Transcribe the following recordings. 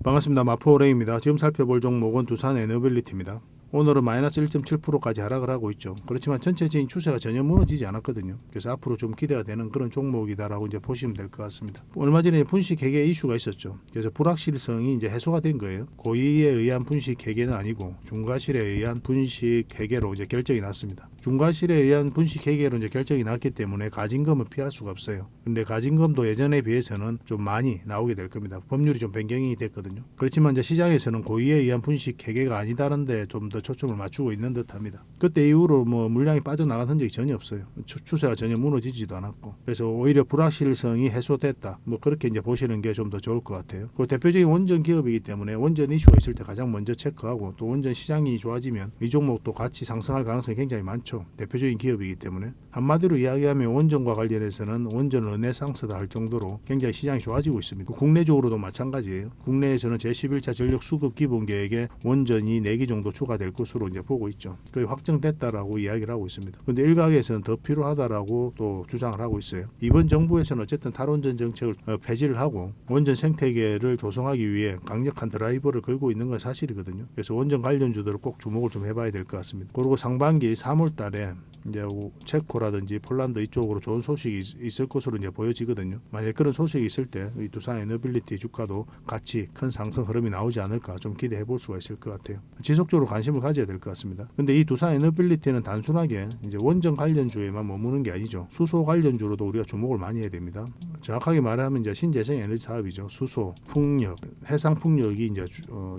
반갑습니다. 마포호랭입니다. 지금 살펴볼 종목은 두산에너빌리티입니다. 오늘은 마이너스 1.7%까지 하락을 하고 있죠. 그렇지만 전체적인 추세가 전혀 무너지지 않았거든요. 그래서 앞으로 좀 기대가 되는 그런 종목이다라고 이제 보시면 될 것 같습니다. 얼마 전에 분식 회계 이슈가 있었죠. 그래서 불확실성이 이제 해소가 된 거예요. 고의에 의한 분식 회계는 아니고 중과실에 의한 분식 회계로 이제 결정이 났습니다. 중과실에 의한 분식 회계로 이제 결정이 났기 때문에 가징금은 피할 수가 없어요. 근데 가징금도 예전에 비해서는 좀 많이 나오게 될 겁니다. 법률이 좀 변경이 됐거든요. 그렇지만 이제 시장에서는 고의에 의한 분식 회계가 아니다는데 좀 더 초점을 맞추고 있는 듯합니다. 그때 이후로 뭐 물량이 빠져나간 흔적이 전혀 없어요. 추세가 전혀 무너지지도 않았고, 그래서 오히려 불확실성이 해소됐다. 뭐 그렇게 이제 보시는 게 좀 더 좋을 것 같아요. 그리고 대표적인 원전 기업이기 때문에 원전 이슈가 있을 때 가장 먼저 체크하고, 또 원전 시장이 좋아지면 이 종목도 같이 상승할 가능성이 굉장히 많죠. 대표적인 기업이기 때문에. 한마디로 이야기하면 원전과 관련해서는 원전 르네상스다 할 정도로 굉장히 시장이 좋아지고 있습니다. 국내적으로도 마찬가지예요. 국내에서는 제11차 전력 수급 기본 계획에 원전이 4기 정도 추가될 것으로 이제 보고 있죠. 거의 확정됐다라고 이야기를 하고 있습니다. 그런데 일각에서는 더 필요하다라고 또 주장을 하고 있어요. 이번 정부에서는 어쨌든 탈원전 정책을 폐지를 하고 원전 생태계를 조성하기 위해 강력한 드라이버를 걸고 있는 건 사실이거든요. 그래서 원전 관련주들을 꼭 주목을 좀 해봐야 될 것 같습니다. 그리고 상반기 3월 달에 이제 체코라든지 폴란드 이쪽으로 좋은 소식이 있을 것으로 이제 보여지거든요. 만약 그런 소식이 있을 때 이 두산에너빌리티 주가도 같이 큰 상승 흐름이 나오지 않을까 좀 기대해 볼 수가 있을 것 같아요. 지속적으로 관심을 가져야 될 것 같습니다. 근데 이 두산에너빌리티는 단순하게 이제 원전 관련주에만 머무는 게 아니죠. 수소 관련주로도 우리가 주목을 많이 해야 됩니다. 정확하게 말하면 이제 신재생 에너지 사업이죠. 수소, 풍력, 해상 풍력이 이제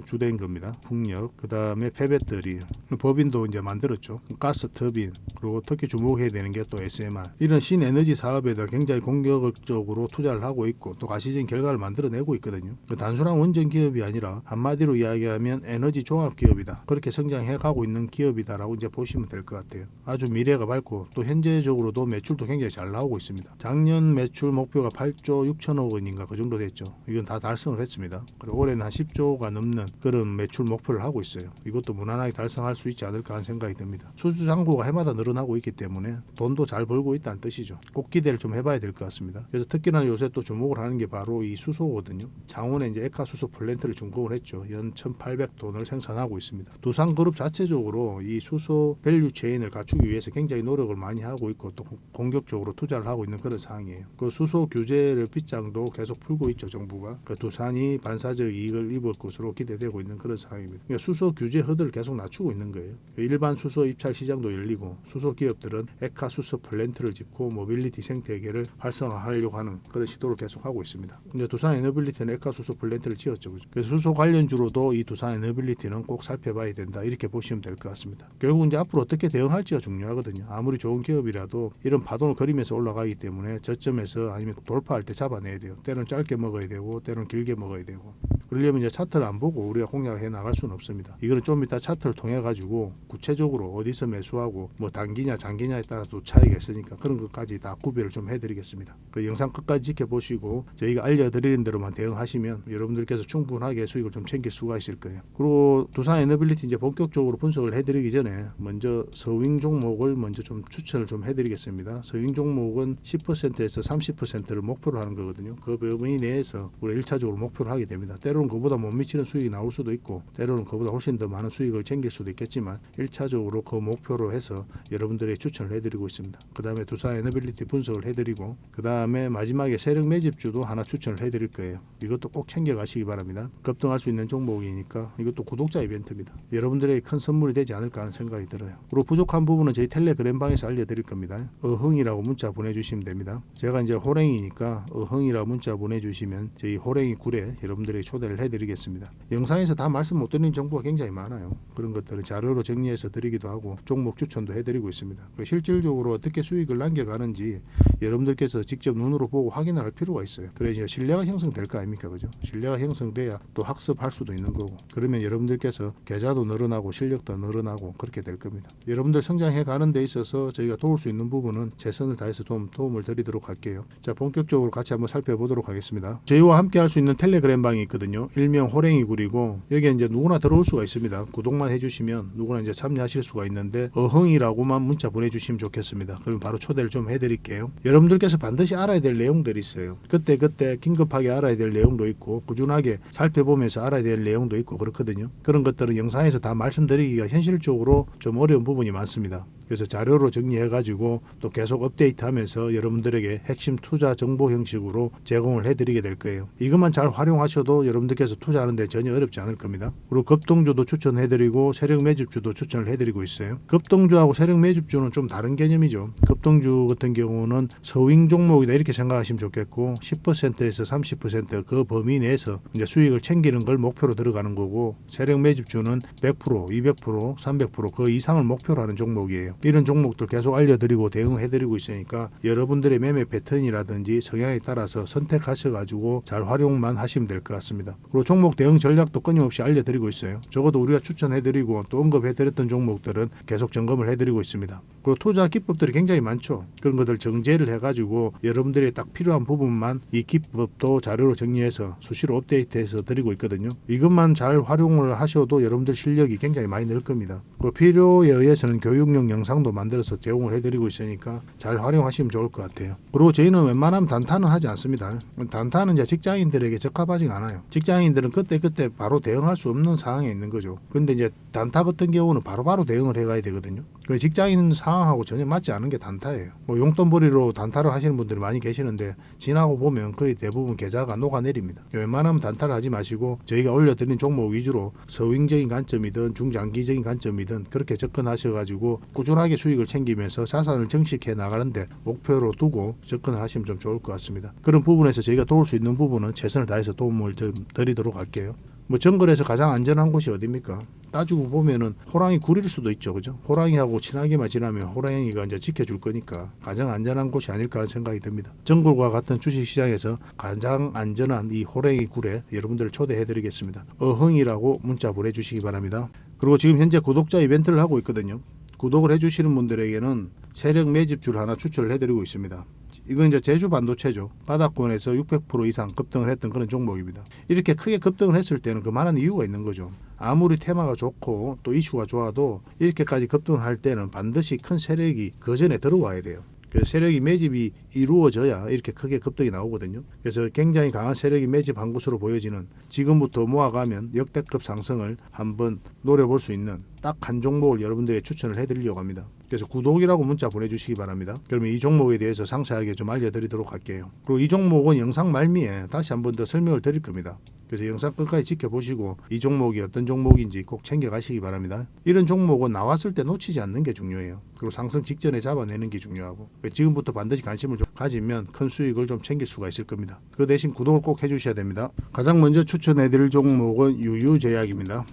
주된 겁니다. 풍력, 그 다음에 폐배터리, 법인도 이제 만들었죠. 가스 터빈, 그리고 특히 주목해야 되는 게 또 SMR. 이런 신에너지 사업에다 굉장히 공격적으로 투자를 하고 있고 또 가시적인 결과를 만들어내고 있거든요. 단순한 원전 기업이 아니라 한마디로 이야기하면 에너지 종합 기업이다. 그렇게 성장해 가고 있는 기업이다라고 이제 보시면 될 것 같아요. 아주 미래가 밝고 또 현재적으로도 매출도 굉장히 잘 나오고 있습니다. 작년 매출 목표가 8조 6천억 원인가 그 정도 됐죠. 이건 다 달성을 했습니다. 그리고 올해는 한 10조가 넘는 그런 매출 목표를 하고 있어요. 이것도 무난하게 달성할 수 있지 않을까 하는 생각이 듭니다. 수주 잔고가 해마다 늘어나고 있기 때문에 돈도 잘 벌고 있다는 뜻이죠. 꼭 기대를 좀 해봐야 될 것 같습니다. 그래서 특히나 요새 또 주목을 하는 게 바로 이 수소거든요. 장원에 이제 에카 수소 플랜트를 준공을 했죠. 연 1,800톤을 생산하고 있습니다. 두산그룹 자체적으로 이 수소 밸류 체인을 갖추기 위해서 굉장히 노력을 많이 하고 있고 또 공격적으로 투자를 하고 있는 그런 상황이에요. 그 수소 규제를 빗장도 계속 풀고 있죠. 정부가. 그 두산이 반사적 이익을 입을 것으로 기대되고 있는 그런 상황입니다. 그러니까 수소 규제 허들을 계속 낮추고 있는 거예요. 일반 수소 입찰 시장도 열리고 수소 기업들은 에카 수소 플랜트를 짓고 모빌리티 생태계를 활성화하려고 하는 그런 시도를 계속하고 있습니다. 이제 두산에너빌리티는 에카 수소 플랜트를 지었죠. 그래서 수소 관련주로도 이 두산에너빌리티는 꼭 살펴봐야 된다. 이렇게 보시면 될 것 같습니다. 결국 이제 앞으로 어떻게 대응할지가 중요하거든요. 아무리 좋은 기업이라도 이런 파동을 그리면서 올라가기 때문에 저점에서 아니면 돌파할 때 잡아내야 돼요. 때로는 짧게 먹어야 되고 때로는 길게 먹어야 되고. 그러려면 이제 차트를 안 보고 우리가 공략해 나갈 수는 없습니다. 이거는 좀 이따 차트를 통해 가지고 구체적으로 어디서 매수하고 뭐 단기냐 장기냐에 따라 또 차이가 있으니까 그런 것까지 다 구별을 좀 해드리겠습니다. 그 영상 끝까지 지켜보시고 저희가 알려드리는 대로만 대응하시면 여러분들께서 충분하게 수익을 좀 챙길 수가 있을 거예요. 그리고 두산에너빌리티 이제 본격적으로 분석을 해드리기 전에 먼저 서윙 종목을 먼저 좀 추천을 좀 해드리겠습니다. 서윙 종목은 10%에서 30%를 목표로 하는 거거든요. 그 범위 내에서 우리가 1차적으로 목표를 하게 됩니다. 때로는 그보다 못 미치는 수익이 나올 수도 있고 때로는 그보다 훨씬 더 많은 수익을 챙길 수도 있겠지만 1차적으로 그 목표로 해서 여러분들에게 추천을 해드리고 있습니다. 그 다음에 두산에너빌리티 분석을 해드리고 그 다음에 마지막에 세력 매집주도 하나 추천을 해드릴 거예요. 이것도 꼭 챙겨가시기 바랍니다. 급등할 수 있는 종목이니까 이것도 구독자 이벤트입니다. 여러분들에게 큰 선물이 되지 않을까 하는 생각이 들어요. 그리고 부족한 부분은 저희 텔레그램방에서 알려드릴 겁니다. 어흥이라고 문자 보내주시면 됩니다. 제가 이제 호랭이니까 어흥이라고 문자 보내주시면 저희 호랭이 굴에 여러분들에게 초대를 해드리겠습니다. 영상에서 다 말씀 못 드리는 정보가 굉장히 많아요. 그런 것들을 자료로 정리해서 드리기도 하고 종목 추천도 해드리고 있습니다. 실질적으로 어떻게 수익을 남겨가는지 여러분들께서 직접 눈으로 보고 확인을 할 필요가 있어요. 그래야 신뢰가 형성될 거 아닙니까? 그죠? 신뢰가 형성돼야 또 학습할 수도 있는 거고 그러면 여러분들께서 계좌도 늘어나고 실력도 늘어나고 그렇게 될 겁니다. 여러분들 성장해 가는 데 있어서 저희가 도울 수 있는 부분은 최선을 다해서 도움을 드리도록 할게요. 자, 본격적으로 같이 한번 살펴보도록 하겠습니다. 저희와 함께 할 수 있는 텔레그램방이 있거든요. 굴이거든요. 일명 호랭이 굴이고 여기에 이제 누구나 들어올 수가 있습니다. 구독만 해주시면 누구나 이제 참여하실 수가 있는데 어흥이라고만 문자 보내주시면 좋겠습니다. 그럼 바로 초대를 좀 해드릴게요. 여러분들께서 반드시 알아야 될 내용들이 있어요. 그때 긴급하게 알아야 될 내용도 있고 꾸준하게 살펴보면서 알아야 될 내용도 있고 그렇거든요. 그런 것들은 영상에서 다 말씀드리기가 현실적으로 좀 어려운 부분이 많습니다. 그래서 자료로 정리해가지고 또 계속 업데이트하면서 여러분들에게 핵심 투자 정보 형식으로 제공을 해드리게 될 거예요. 이것만 잘 활용하셔도 여러분들께서 투자하는데 전혀 어렵지 않을 겁니다. 그리고 급등주도 추천해드리고 세력 매집주도 추천을 해드리고 있어요. 급등주하고 세력 매집주는 좀 다른 개념이죠. 급등주 같은 경우는 서윙 종목이다 이렇게 생각하시면 좋겠고 10%에서 30% 범위 내에서 이제 수익을 챙기는 걸 목표로 들어가는 거고 세력 매집주는 100%, 200%, 300%그 이상을 목표로 하는 종목이에요. 이런 종목들 계속 알려드리고 대응해드리고 있으니까 여러분들의 매매 패턴이라든지 성향에 따라서 선택하셔가지고 잘 활용만 하시면 될 것 같습니다. 그리고 종목 대응 전략도 끊임없이 알려드리고 있어요. 적어도 우리가 추천해드리고 또 언급해드렸던 종목들은 계속 점검을 해드리고 있습니다. 그리고 투자 기법들이 굉장히 많죠. 그런 것들 정제를 해가지고 여러분들이 딱 필요한 부분만 이 기법도 자료로 정리해서 수시로 업데이트해서 드리고 있거든요. 이것만 잘 활용을 하셔도 여러분들 실력이 굉장히 많이 늘 겁니다. 그리고 필요에 의해서는 교육용 영상도 만들어서 제공을 해드리고 있으니까 잘 활용하시면 좋을 것 같아요. 그리고 저희는 웬만하면 단타는 하지 않습니다. 단타는 이제 직장인들에게 적합하지가 않아요. 직장인들은 그때 바로 대응할 수 없는 상황에 있는 거죠. 근데 이제 단타 같은 경우는 바로바로 대응을 해가야 되거든요. 직장인 상황하고 전혀 맞지 않은 게 단타예요. 뭐 용돈벌이로 단타를 하시는 분들이 많이 계시는데 지나고 보면 거의 대부분 계좌가 녹아내립니다. 웬만하면 단타를 하지 마시고 저희가 올려드린 종목 위주로 서윙적인 관점이든 중장기적인 관점이든 그렇게 접근하셔가지고 꾸준하게 수익을 챙기면서 자산을 증식해 나가는데 목표로 두고 접근을 하시면 좀 좋을 것 같습니다. 그런 부분에서 저희가 도울 수 있는 부분은 최선을 다해서 도움을 좀 드리도록 할게요. 뭐 정글에서 가장 안전한 곳이 어디입니까? 따지고 보면은 호랑이 굴일 수도 있죠, 그죠? 호랑이하고 친하게만 지나면 호랑이가 이제 지켜줄 거니까 가장 안전한 곳이 아닐까 하는 생각이 듭니다. 정글과 같은 주식시장에서 가장 안전한 이 호랑이 굴에 여러분들을 초대해드리겠습니다. 어흥이라고 문자 보내주시기 바랍니다. 그리고 지금 현재 구독자 이벤트를 하고 있거든요. 구독을 해주시는 분들에게는 세력 매집주를 하나 추천을 해드리고 있습니다. 이건 이제 제주 반도체죠. 바닥권에서 600% 이상 급등을 했던 그런 종목입니다. 이렇게 크게 급등을 했을 때는 그만한 이유가 있는 거죠. 아무리 테마가 좋고 또 이슈가 좋아도 이렇게까지 급등을 할 때는 반드시 큰 세력이 그 전에 들어와야 돼요. 그래서 세력이 매집이 이루어져야 이렇게 크게 급등이 나오거든요. 그래서 굉장히 강한 세력이 매집한 것으로 보여지는 지금부터 모아가면 역대급 상승을 한번 노려볼 수 있는 딱 한 종목을 여러분들에게 추천을 해드리려고 합니다. 그래서 구독이라고 문자 보내주시기 바랍니다. 그러면 이 종목에 대해서 상세하게 좀 알려드리도록 할게요. 그리고 이 종목은 영상 말미에 다시 한번 더 설명을 드릴 겁니다. 그래서 영상 끝까지 지켜보시고 이 종목이 어떤 종목인지 꼭 챙겨가시기 바랍니다. 이런 종목은 나왔을 때 놓치지 않는 게 중요해요. 그리고 상승 직전에 잡아내는 게 중요하고 지금부터 반드시 관심을 좀 가지면 큰 수익을 좀 챙길 수가 있을 겁니다. 그 대신 구독을 꼭 해주셔야 됩니다. 가장 먼저 추천해드릴 종목은 유유제약입니다.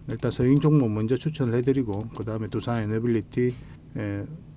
일단 서잉 종목 먼저 추천을 해드리고 그 다음에 두산 에너빌리티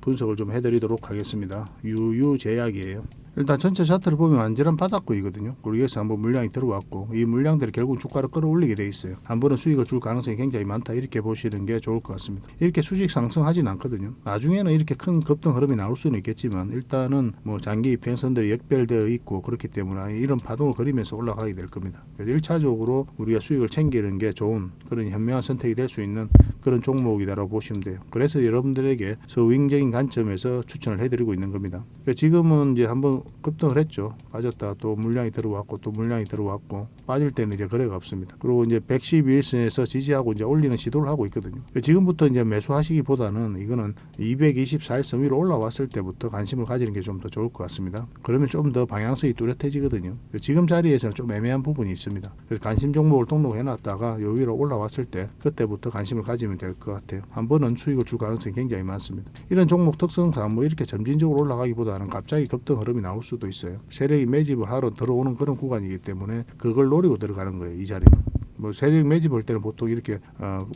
분석을 좀 해드리도록 하겠습니다. 유유제약이에요. 일단 전체 차트를 보면 완전한 바닥권이거든요. 그리고 여기서 한번 물량이 들어왔고 이 물량들이 결국 주가를 끌어올리게 돼 있어요. 한 번은 수익을 줄 가능성이 굉장히 많다 이렇게 보시는 게 좋을 것 같습니다. 이렇게 수직 상승하진 않거든요. 나중에는 이렇게 큰 급등 흐름이 나올 수는 있겠지만 일단은 뭐 장기 이평선들이 역별되어 있고 그렇기 때문에 이런 파동을 그리면서 올라가게 될 겁니다. 1차적으로 우리가 수익을 챙기는 게 좋은 그런 현명한 선택이 될 수 있는 그런 종목이다라고 보시면 돼요. 그래서 여러분들에게 서윙적인 관점에서 추천을 해드리고 있는 겁니다. 지금은 이제 한번 급등을 했죠. 빠졌다 또 물량이 들어왔고 또 물량이 들어왔고 빠질 때는 이제 거래가 없습니다. 그리고 이제 112일선에서 지지하고 이제 올리는 시도를 하고 있거든요. 지금부터 이제 매수하시기보다는 이거는 224일선 위로 올라왔을 때부터 관심을 가지는 게 좀 더 좋을 것 같습니다. 그러면 좀 더 방향성이 뚜렷해지거든요. 지금 자리에서는 좀 애매한 부분이 있습니다. 그래서 관심 종목을 등록해놨다가 요 위로 올라왔을 때 그때부터 관심을 가지면 될 것 같아요. 한 번은 수익을 줄 가능성이 굉장히 많습니다. 이런 종목 특성상 뭐 이렇게 점진적으로 올라가기보다는 갑자기 급등 흐름이 나올 수도 있어요. 세력이 매집을 하러 들어오는 그런 구간이기 때문에 그걸 노리고 들어가는 거예요. 이 자리는. 뭐 세력 매집할 때는 보통 이렇게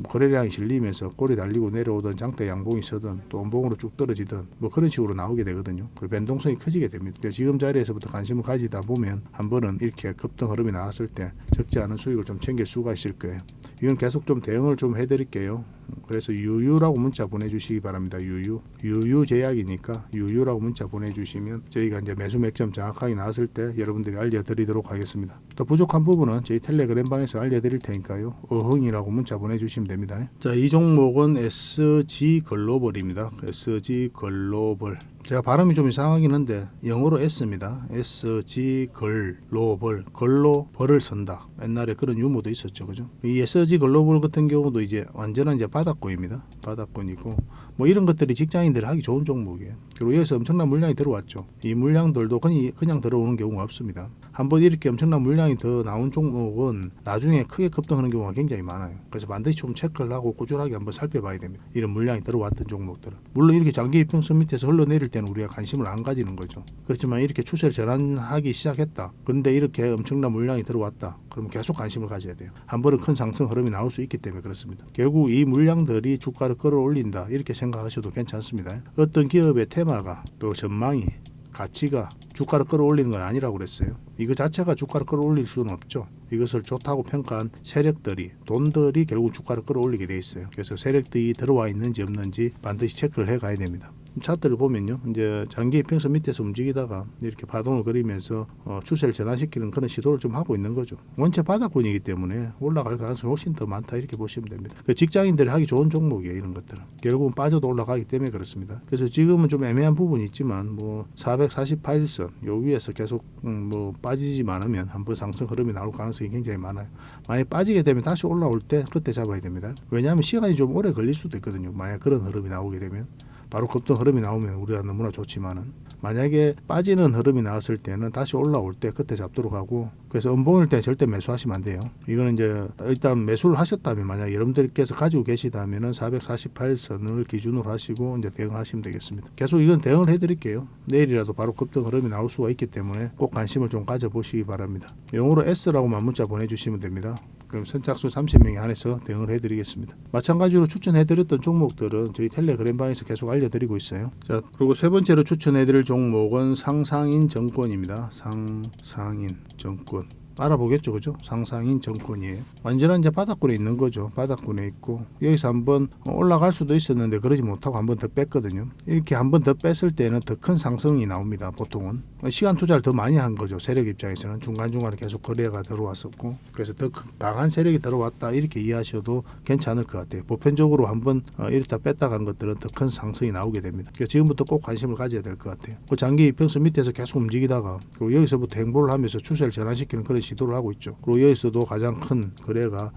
거래량이 실리면서 꼬리 달리고 내려오던 장대 양봉이 서든 또 원봉으로 쭉 떨어지든 뭐 그런 식으로 나오게 되거든요. 그 변동성이 커지게 됩니다. 그러니까 지금 자리에서부터 관심을 가지다 보면 한 번은 이렇게 급등 흐름이 나왔을 때 적지 않은 수익을 좀 챙길 수가 있을 거예요. 이건 계속 좀 대응을 좀 해드릴게요. 그래서 유유라고 문자 보내주시기 바랍니다. 유유 제약이니까 유유라고 문자 보내주시면 저희가 이제 매수 맥점 정확하게 나왔을 때 여러분들이 알려드리도록 하겠습니다. 또 부족한 부분은 저희 텔레그램 방에서 알려드릴 테니까요. 어흥이라고 문자 보내주시면 됩니다. 자, 이 종목은 SG 글로벌입니다. SG 글로벌. 제가 발음이 좀 이상하긴 한데 영어로 S입니다. SG 글로벌. 글로 벌을 선다. 옛날에 그런 유머도 있었죠. 그죠? 이 SG 글로벌 같은 경우도 이제 완전한 이제 바닥권입니다. 바닥권이고 뭐 이런 것들이 직장인들이 하기 좋은 종목이에요. 그리고 여기서 엄청난 물량이 들어왔죠. 이 물량들도 그냥 들어오는 경우가 없습니다. 한번 이렇게 엄청난 물량이 더 나온 종목은 나중에 크게 급등하는 경우가 굉장히 많아요. 그래서 반드시 좀 체크를 하고 꾸준하게 한번 살펴봐야 됩니다. 이런 물량이 들어왔던 종목들은. 물론 이렇게 장기 이평선 밑에서 흘러내릴 때는 우리가 관심을 안 가지는 거죠. 그렇지만 이렇게 추세를 전환하기 시작했다. 그런데 이렇게 엄청난 물량이 들어왔다. 그러면 계속 관심을 가져야 돼요. 한 번은 큰 상승 흐름이 나올 수 있기 때문에 그렇습니다. 결국 이 물량들이 주가를 끌어올린다. 이렇게 생각하셔도 괜찮습니다. 어떤 기업의 테마가 또 전망이 가치가 주가를 끌어올리는 건 아니라고 그랬어요. 이거 자체가 주가를 끌어올릴 수는 없죠. 이것을 좋다고 평가한 세력들이 돈들이 결국 주가를 끌어올리게 돼 있어요. 그래서 세력들이 들어와 있는지 없는지 반드시 체크를 해 가야 됩니다. 차트를 보면요, 이제 장기 이평선 밑에서 움직이다가 이렇게 파동을 그리면서 추세를 전환시키는 그런 시도를 좀 하고 있는 거죠. 원체 바닥권이기 때문에 올라갈 가능성이 훨씬 더 많다 이렇게 보시면 됩니다. 직장인들이 하기 좋은 종목이에요. 이런 것들은 결국은 빠져도 올라가기 때문에 그렇습니다. 그래서 지금은 좀 애매한 부분이 있지만 뭐 448선 요 위에서 계속 뭐 빠지지 않으면 한번 상승 흐름이 나올 가능성이 굉장히 많아요. 만약 빠지게 되면 다시 올라올 때 그때 잡아야 됩니다. 왜냐하면 시간이 좀 오래 걸릴 수도 있거든요. 만약 그런 흐름이 나오게 되면. 바로 급등 흐름이 나오면 우리가 너무나 좋지만은 만약에 빠지는 흐름이 나왔을 때는 다시 올라올 때 그때 잡도록 하고 그래서 음봉일 때 절대 매수하시면 안 돼요. 이거는 이제 일단 매수를 하셨다면 만약 여러분들께서 가지고 계시다면은 448선을 기준으로 하시고 이제 대응하시면 되겠습니다. 계속 이건 대응을 해드릴게요. 내일이라도 바로 급등 흐름이 나올 수가 있기 때문에 꼭 관심을 좀 가져보시기 바랍니다. 영어로 S라고만 문자 보내주시면 됩니다. 그럼 선착순 30명에 한해서 대응을 해드리겠습니다. 마찬가지로 추천해드렸던 종목들은 저희 텔레그램방에서 계속 알려드리고 있어요. 자, 그리고 세 번째로 추천해드릴 종목은 상상인 정권입니다. 상상인 정권. 알아보겠죠, 그죠? 상상인 정권이에요. 완전한 이제 바닥권에 있는 거죠. 바닥권에 있고 여기서 한번 올라갈 수도 있었는데 그러지 못하고 한번 더 뺐거든요. 이렇게 한번 더 뺐을 때는 더 큰 상승이 나옵니다. 보통은 시간 투자를 더 많이 한 거죠. 세력 입장에서는 중간중간에 계속 거래가 들어왔었고 그래서 더 강한 세력이 들어왔다 이렇게 이해하셔도 괜찮을 것 같아요. 보편적으로 한번 이렇다 뺐다 간 것들은 더 큰 상승이 나오게 됩니다. 그래서 지금부터 꼭 관심을 가져야 될 것 같아요. 그 장기 이평선 밑에서 계속 움직이다가 그리고 여기서부터 행보를 하면서 추세를 전환시키는 그런 시도를 하고 있죠. 그리고 여기서도 가장 큰 거래가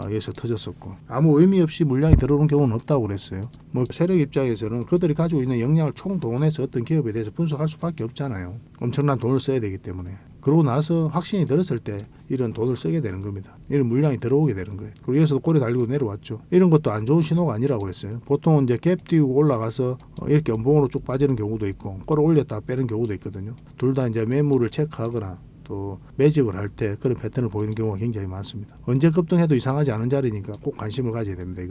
여기서 터졌었고 아무 의미 없이 물량이 들어오는 경우는 없다고 그랬어요. 뭐 세력 입장에서는 그들이 가지고 있는 역량을 총동원해서 어떤 기업에 대해서 분석할 수밖에 없잖아요. 엄청난 돈을 써야 되기 때문에. 그러고 나서 확신이 들었을 때 이런 돈을 쓰게 되는 겁니다. 이런 물량이 들어오게 되는 거예요. 그리고 여기서도 꼬리 달리고 내려왔죠. 이런 것도 안 좋은 신호가 아니라고 그랬어요. 보통은 이제 갭 띄우고 올라가서 이렇게 음봉으로 쭉 빠지는 경우도 있고 끌어올렸다가 빼는 경우도 있거든요. 둘 다 이제 매물을 체크하거나 또 매집을 할 때 그런 패턴을 보이는 경우가 굉장히 많습니다. 언제 급등해도 이상하지 않은 자리니까 꼭 관심을 가져야 됩니다.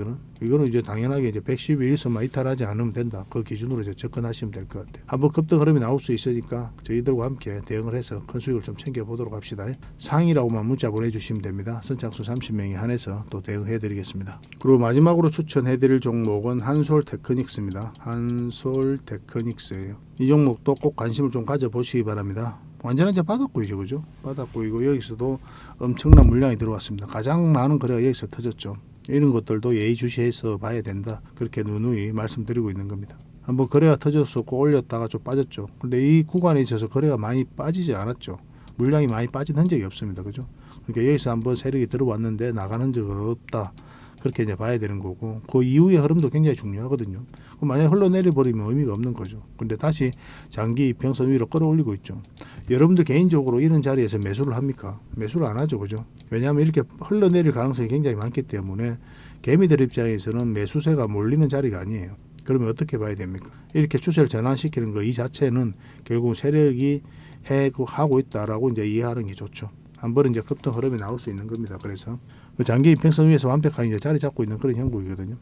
이거는 이제 당연하게 이제 112일선만 이탈하지 않으면 된다. 그 기준으로 이제 접근하시면 될 것 같아요. 한번 급등 흐름이 나올 수 있으니까 저희들과 함께 대응을 해서 큰 수익을 좀 챙겨보도록 합시다. 상이라고만 문자 보내주시면 됩니다. 선착순 30명에 한해서 또 대응해드리겠습니다. 그리고 마지막으로 추천해드릴 종목은 한솔테크닉스입니다. 한솔테크닉스예요. 이 종목도 꼭 관심을 좀 가져보시기 바랍니다. 완전한 이제 바닥고이죠, 그죠? 바닥고이고 여기서도 엄청난 물량이 들어왔습니다. 가장 많은 거래가 여기서 터졌죠. 이런 것들도 예의주시해서 봐야 된다. 그렇게 누누이 말씀드리고 있는 겁니다. 한번 거래가 터졌었고 올렸다가 좀 빠졌죠. 근데 이 구간에 있어서 거래가 많이 빠지지 않았죠. 물량이 많이 빠진 흔적이 없습니다, 그죠? 그러니까 여기서 한번 세력이 들어왔는데 나가는 흔적은 없다. 그렇게 이제 봐야 되는 거고 그 이후의 흐름도 굉장히 중요하거든요. 만약에 흘러내려 버리면 의미가 없는 거죠. 근데 다시 장기 이평선 위로 끌어올리고 있죠. 여러분들 개인적으로 이런 자리에서 매수를 합니까? 매수를 안 하죠, 그죠? 왜냐하면 이렇게 흘러내릴 가능성이 굉장히 많기 때문에 개미들 입장에서는 매수세가 몰리는 자리가 아니에요. 그러면 어떻게 봐야 됩니까? 이렇게 추세를 전환시키는 거 이 자체는 결국 세력이 하고 있다라고 이제 이해하는 게 좋죠. 한 번은 이제 급등 흐름이 나올 수 있는 겁니다. 그래서 장기 이평선 위에서 완벽하게 이제 자리 잡고 있는 그런 형국이거든요.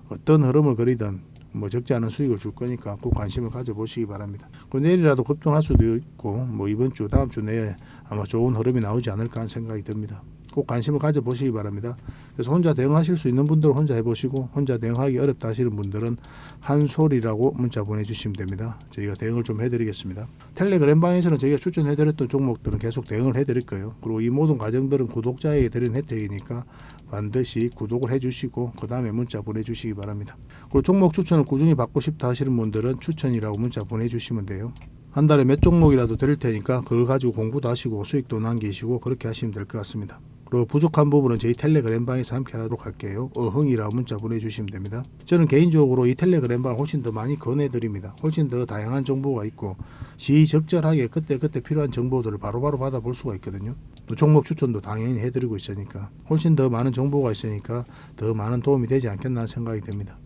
어떤 흐름을 그리든 뭐 적지 않은 수익을 줄 거니까 꼭 관심을 가져보시기 바랍니다. 그 내일이라도 급등할 수도 있고 뭐 이번 주 다음 주 내에 아마 좋은 흐름이 나오지 않을까 하는 생각이 듭니다. 꼭 관심을 가져보시기 바랍니다. 그래서 혼자 대응하실 수 있는 분들은 혼자 해보시고 혼자 대응하기 어렵다 하시는 분들은 한솔이라고 문자 보내주시면 됩니다. 저희가 대응을 좀 해드리겠습니다. 텔레그램 방에서는 저희가 추천해드렸던 종목들은 계속 대응을 해드릴 거예요. 그리고 이 모든 과정들은 구독자에게 드리는 혜택이니까 반드시 구독을 해주시고 그 다음에 문자 보내주시기 바랍니다. 그리고 종목 추천을 꾸준히 받고 싶다 하시는 분들은 추천이라고 문자 보내주시면 돼요. 한 달에 몇 종목이라도 드릴 테니까 그걸 가지고 공부도 하시고 수익도 남기시고 그렇게 하시면 될 것 같습니다. 그리고 부족한 부분은 저희 텔레그램 방에서 함께 하도록 할게요. 어흥이라고 문자 보내주시면 됩니다. 저는 개인적으로 이 텔레그램 방을 훨씬 더 많이 권해드립니다. 훨씬 더 다양한 정보가 있고 시적절하게 그때그때 필요한 정보들을 바로바로 받아볼 수가 있거든요. 또 종목 추천도 당연히 해드리고 있으니까 훨씬 더 많은 정보가 있으니까 더 많은 도움이 되지 않겠나 생각이 됩니다.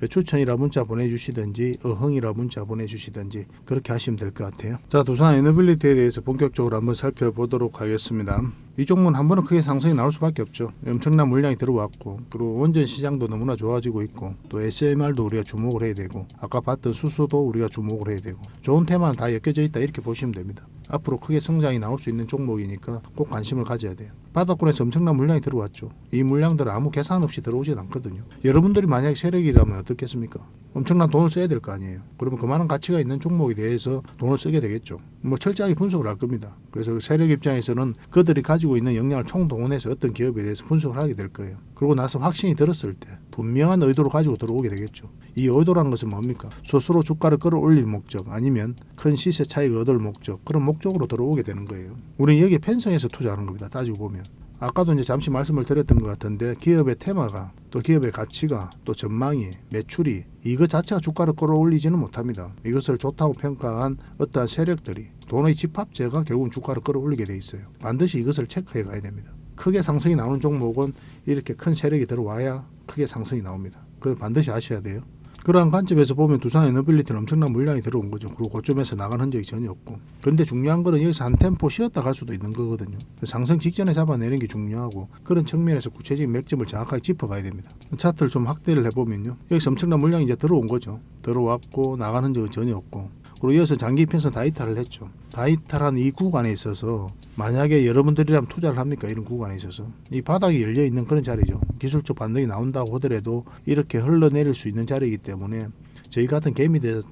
추천이라 문자 보내주시든지 어흥이라 문자 보내주시든지 그렇게 하시면 될 것 같아요. 자, 두산 에너빌리티에 대해서 본격적으로 한번 살펴보도록 하겠습니다. 이 종목은 한 번은 크게 상승이 나올 수밖에 없죠. 엄청난 물량이 들어왔고 그리고 원전 시장도 너무나 좋아지고 있고 또 SMR도 우리가 주목을 해야 되고 아까 봤던 수소도 우리가 주목을 해야 되고 좋은 테마는 다 엮여져 있다 이렇게 보시면 됩니다. 앞으로 크게 성장이 나올 수 있는 종목이니까 꼭 관심을 가져야 돼요. 바닥권에서 엄청난 물량이 들어왔죠. 이 물량들은 아무 계산 없이 들어오진 않거든요. 여러분들이 만약에 세력이라면 어떻겠습니까? 엄청난 돈을 써야 될 거 아니에요. 그러면 그만한 가치가 있는 종목에 대해서 돈을 쓰게 되겠죠. 뭐 철저하게 분석을 할 겁니다. 그래서 세력 입장에서는 그들이 가지고 있는 역량을 총동원해서 어떤 기업에 대해서 분석을 하게 될 거예요. 그러고 나서 확신이 들었을 때 분명한 의도를 가지고 들어오게 되겠죠. 이 의도라는 것은 뭡니까? 스스로 주가를 끌어올릴 목적 아니면 큰 시세 차익을 얻을 목적 그런 목적으로 들어오게 되는 거예요. 우리는 여기에 편성해서 투자하는 겁니다. 따지고 보면. 아까도 이제 잠시 말씀을 드렸던 것 같은데 기업의 테마가 또 기업의 가치가 또 전망이 매출이 이것 자체가 주가를 끌어올리지는 못합니다. 이것을 좋다고 평가한 어떠한 세력들이 돈의 집합제가 결국은 주가를 끌어올리게 돼 있어요. 반드시 이것을 체크해 가야 됩니다. 크게 상승이 나오는 종목은 이렇게 큰 세력이 들어와야 크게 상승이 나옵니다. 그걸 반드시 아셔야 돼요. 그러한 관점에서 보면 두산 에너빌리티는 엄청난 물량이 들어온 거죠. 그리고 고점에서 나간 흔적이 전혀 없고. 그런데 중요한 거는 여기서 한 템포 쉬었다 갈 수도 있는 거거든요. 상승 직전에 잡아내는 게 중요하고 그런 측면에서 구체적인 맥점을 정확하게 짚어가야 됩니다. 차트를 좀 확대를 해보면요. 여기서 엄청난 물량이 이제 들어온 거죠. 들어왔고 나간 흔적은 전혀 없고. 그리고 이어서 장기 편선 다이탈을 했죠. 다이탈한 이 구간에 있어서 만약에 여러분들이라면 투자를 합니까? 이런 구간에 있어서 이 바닥이 열려 있는 그런 자리죠. 기술적 반등이 나온다고 하더라도 이렇게 흘러내릴 수 있는 자리이기 때문에 저희 같은 개미들은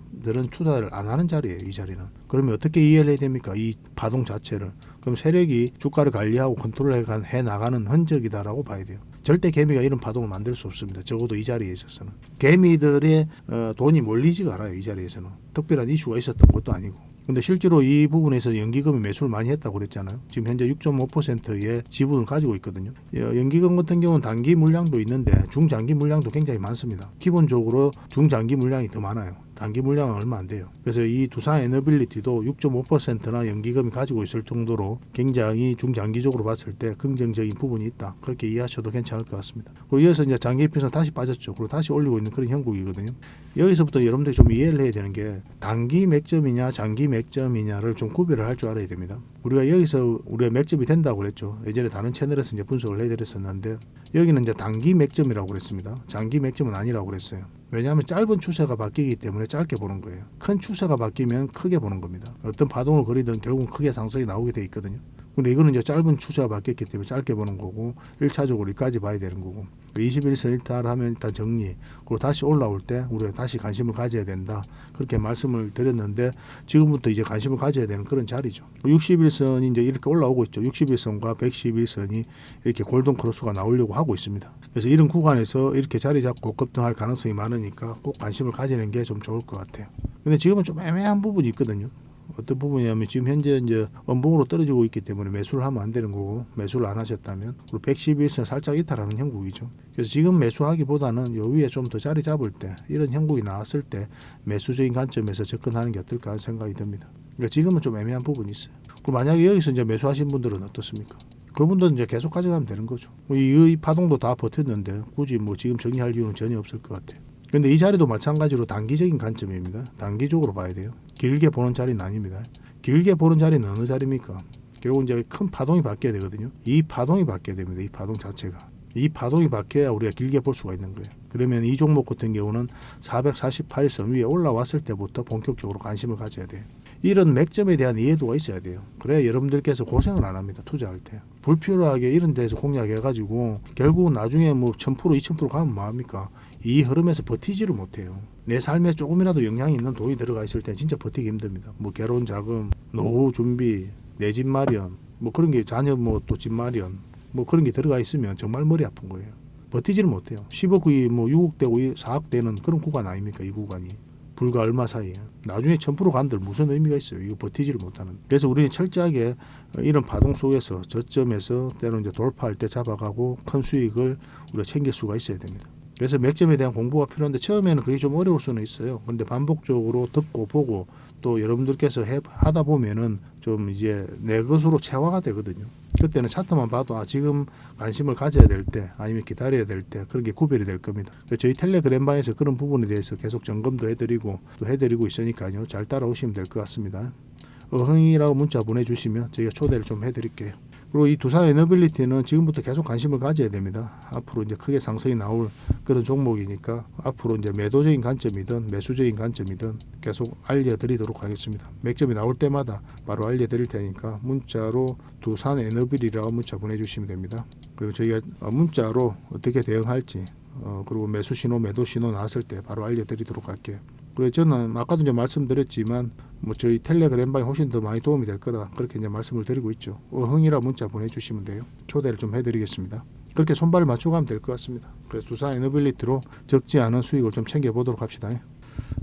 투자를 안 하는 자리예요. 이 자리는. 그러면 어떻게 이해를 해야 됩니까? 이 파동 자체를. 그럼 세력이 주가를 관리하고 컨트롤해 나가는 흔적이다라고 봐야 돼요. 절대 개미가 이런 파동을 만들 수 없습니다. 적어도 이 자리에 있어서는. 개미들의 돈이 몰리지가 않아요. 이 자리에서는. 특별한 이슈가 있었던 것도 아니고. 근데 실제로 이 부분에서 연기금이 매수를 많이 했다고 그랬잖아요. 지금 현재 6.5%의 지분을 가지고 있거든요. 연기금 같은 경우는 단기 물량도 있는데 중장기 물량도 굉장히 많습니다. 기본적으로 중장기 물량이 더 많아요. 단기 물량은 얼마 안 돼요. 그래서 이 두산 에너빌리티도 6.5%나 연기금이 가지고 있을 정도로 굉장히 중장기적으로 봤을 때 긍정적인 부분이 있다. 그렇게 이해하셔도 괜찮을 것 같습니다. 그리고 이어서 이제 장기 편선 다시 빠졌죠. 그리고 다시 올리고 있는 그런 형국이거든요. 여기서부터 여러분들이 좀 이해를 해야 되는 게 단기 맥점이냐 장기 맥점이냐를 좀 구별을 할 줄 알아야 됩니다. 우리가 여기서 우리가 맥점이 된다고 그랬죠. 예전에 다른 채널에서 이제 분석을 해드렸었는데 여기는 이제 단기 맥점이라고 그랬습니다. 장기 맥점은 아니라고 그랬어요. 왜냐하면 짧은 추세가 바뀌기 때문에 짧게 보는 거예요. 큰 추세가 바뀌면 크게 보는 겁니다. 어떤 파동을 그리든 결국은 크게 상승이 나오게 돼 있거든요. 근데 이거는 이제 짧은 추세가 바뀌었기 때문에 짧게 보는 거고 1차적으로 여기까지 봐야 되는 거고 21선 일탈 하면 일단 정리 그리고 다시 올라올 때 우리가 다시 관심을 가져야 된다 그렇게 말씀을 드렸는데 지금부터 이제 관심을 가져야 되는 그런 자리죠. 61선이 이제 이렇게 올라오고 있죠. 61선과 111선이 이렇게 골든 크로스가 나오려고 하고 있습니다. 그래서 이런 구간에서 이렇게 자리 잡고 급등할 가능성이 많으니까 꼭 관심을 가지는 게 좀 좋을 것 같아요. 근데 지금은 좀 애매한 부분이 있거든요. 어떤 부분이냐면 지금 현재 이제 원봉으로 떨어지고 있기 때문에 매수를 하면 안 되는 거고 매수를 안 하셨다면 그리고 111선 살짝 이탈하는 형국이죠. 그래서 지금 매수하기보다는 요 위에 좀 더 자리 잡을 때 이런 형국이 나왔을 때 매수적인 관점에서 접근하는 게 어떨까 하는 생각이 듭니다. 그러니까 지금은 좀 애매한 부분이 있어요. 그리고 만약에 여기서 이제 매수하신 분들은 어떻습니까? 그분들은 이제 계속 가져가면 되는 거죠. 이 파동도 다 버텼는데 굳이 뭐 지금 정리할 이유는 전혀 없을 것 같아요. 근데 이 자리도 마찬가지로 단기적인 관점입니다. 단기적으로 봐야 돼요. 길게 보는 자리는 아닙니다. 길게 보는 자리는 어느 자리입니까? 결국 이제 큰 파동이 바뀌어야 되거든요. 이 파동이 바뀌어야 됩니다. 이 파동 자체가. 이 파동이 바뀌어야 우리가 길게 볼 수가 있는 거예요. 그러면 이 종목 같은 경우는 448선 위에 올라왔을 때부터 본격적으로 관심을 가져야 돼요. 이런 맥점에 대한 이해도가 있어야 돼요. 그래야 여러분들께서 고생을 안 합니다. 투자할 때. 불필요하게 이런 데서 공략해가지고 결국은 나중에 뭐 1000% 2000% 가면 뭐합니까? 이 흐름에서 버티지를 못해요. 내 삶에 조금이라도 영향이 있는 돈이 들어가 있을 때 진짜 버티기 힘듭니다. 뭐 결혼 자금, 노후 준비, 내 집 마련, 뭐 그런 게 자녀 뭐 또 집 마련, 뭐 그런 게 들어가 있으면 정말 머리 아픈 거예요. 버티지를 못해요. 10억이 뭐 6억 되고 4억 되는 그런 구간 아닙니까? 이 구간이. 불과 얼마 사이에. 나중에 1000% 간들 무슨 의미가 있어요. 이거 버티지를 못하는. 그래서 우리는 철저하게 이런 파동 속에서 저점에서 때로 이제 돌파할 때 잡아가고 큰 수익을 우리가 챙길 수가 있어야 됩니다. 그래서 맥점에 대한 공부가 필요한데 처음에는 그게 좀 어려울 수는 있어요. 그런데 반복적으로 듣고 보고 또 여러분들께서 하다 보면은 좀 이제 내 것으로 체화가 되거든요. 그때는 차트만 봐도 지금 관심을 가져야 될 때 아니면 기다려야 될 때 그런 게 구별이 될 겁니다. 저희 텔레그램방에서 그런 부분에 대해서 계속 점검도 해드리고 또 해드리고 있으니까요. 잘 따라오시면 될 것 같습니다. 어흥이라고 문자 보내주시면 저희가 초대를 좀 해드릴게요. 그리고 이 두산 에너빌리티는 지금부터 계속 관심을 가져야 됩니다. 앞으로 이제 크게 상승이 나올 그런 종목이니까 앞으로 이제 매도적인 관점이든 매수적인 관점이든 계속 알려드리도록 하겠습니다. 맥점이 나올 때마다 바로 알려드릴 테니까 문자로 두산 에너빌이라고 문자 보내주시면 됩니다. 그리고 저희가 문자로 어떻게 대응할지 그리고 매수 신호, 매도 신호 나왔을 때 바로 알려드리도록 할게요. 그래서 저는 아까도 이제 말씀드렸지만 뭐 저희 텔레그램방이 훨씬 더 많이 도움이 될 거다 그렇게 이제 말씀을 드리고 있죠. 어흥이라 문자 보내주시면 돼요. 초대를 좀 해드리겠습니다. 그렇게 손발을 맞추고 가면 될 것 같습니다. 그래서 두산 에너빌리티로 적지 않은 수익을 좀 챙겨보도록 합시다.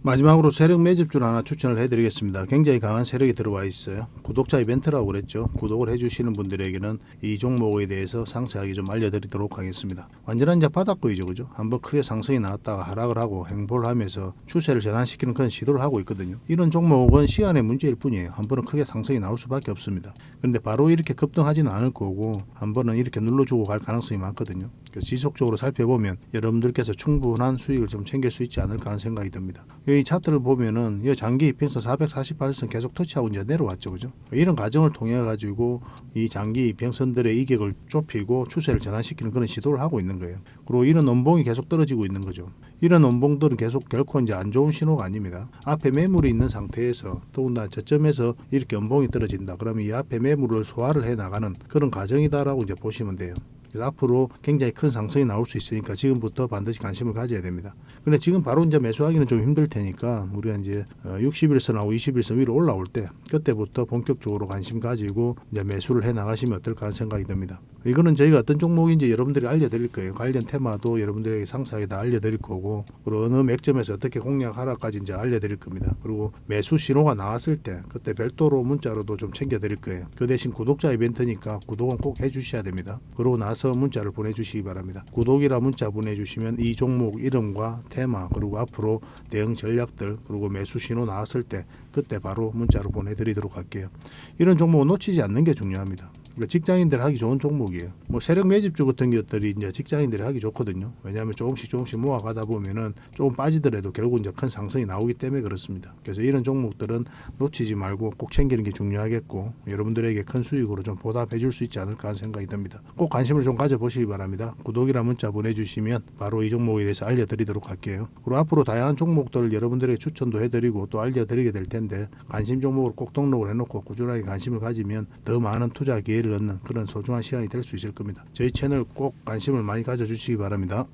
마지막으로 세력 매집주를 하나 추천을 해드리겠습니다. 굉장히 강한 세력이 들어와 있어요. 구독자 이벤트라고 그랬죠. 구독을 해주시는 분들에게는 이 종목에 대해서 상세하게 좀 알려드리도록 하겠습니다. 완전한 이제 바닥구이죠, 그죠? 한번 크게 상승이 나왔다가 하락을 하고 횡보를 하면서 추세를 전환시키는 그런 시도를 하고 있거든요. 이런 종목은 시간의 문제일 뿐이에요. 한 번은 크게 상승이 나올 수밖에 없습니다. 그런데 바로 이렇게 급등하지는 않을 거고 한 번은 이렇게 눌러주고 갈 가능성이 많거든요. 지속적으로 살펴보면 여러분들께서 충분한 수익을 좀 챙길 수 있지 않을까 하는 생각이 듭니다. 이 차트를 보면은 이 장기 이평선 448선 계속 터치하고 이제 내려왔죠, 그죠? 이런 과정을 통해 가지고 이 장기 이평선들의 이격을 좁히고 추세를 전환시키는 그런 시도를 하고 있는 거예요. 그리고 이런 원봉이 계속 떨어지고 있는 거죠. 이런 원봉들은 계속 결코 이제 안 좋은 신호가 아닙니다. 앞에 매물이 있는 상태에서 더군다나 저점에서 이렇게 원봉이 떨어진다. 그러면 이 앞에 매물을 소화를 해 나가는 그런 과정이다라고 이제 보시면 돼요. 그래서 앞으로 굉장히 큰 상승이 나올 수 있으니까 지금부터 반드시 관심을 가져야 됩니다. 근데 지금 바로 이제 매수하기는 좀 힘들 테니까 우리가 이제 60일선하고 20일선 위로 올라올 때 그때부터 본격적으로 관심 가지고 이제 매수를 해 나가시면 어떨까 하는 생각이 듭니다. 이거는 저희가 어떤 종목인지 여러분들이 알려드릴 거예요. 관련 테마도 여러분들에게 상세하게 다 알려드릴 거고 그리고 어느 맥점에서 어떻게 공략하라까지 이제 알려드릴 겁니다. 그리고 매수 신호가 나왔을 때 그때 별도로 문자로도 좀 챙겨드릴 거예요. 그 대신 구독자 이벤트니까 구독은 꼭 해주셔야 됩니다. 그러고 나서 문자를 보내주시기 바랍니다. 구독이라 문자 보내주시면 이 종목 이름과 테마 그리고 앞으로 대응 전략들 그리고 매수 신호 나왔을 때 그때 바로 문자로 보내드리도록 할게요. 이런 종목은 놓치지 않는 게 중요합니다. 직장인들 하기 좋은 종목이에요. 뭐 세력 매집주 같은 것들이 이제 직장인들이 하기 좋거든요. 왜냐하면 조금씩 모아가다 보면은 조금 빠지더라도 결국 이제 큰 상승이 나오기 때문에 그렇습니다. 그래서 이런 종목들은 놓치지 말고 꼭 챙기는 게 중요하겠고 여러분들에게 큰 수익으로 좀 보답해 줄 수 있지 않을까 하는 생각이 듭니다. 꼭 관심을 좀 가져보시기 바랍니다. 구독이라 문자 보내주시면 바로 이 종목에 대해서 알려드리도록 할게요. 그리고 앞으로 다양한 종목들을 여러분들에게 추천도 해드리고 또 알려드리게 될 텐데 관심 종목으로 꼭 등록을 해놓고 꾸준하게 관심을 가지면 더 많은 투자 기회를 얻는 그런 소중한 시간이 될 수 있을 겁니다. 저희 채널 꼭 관심을 많이 가져주시기 바랍니다.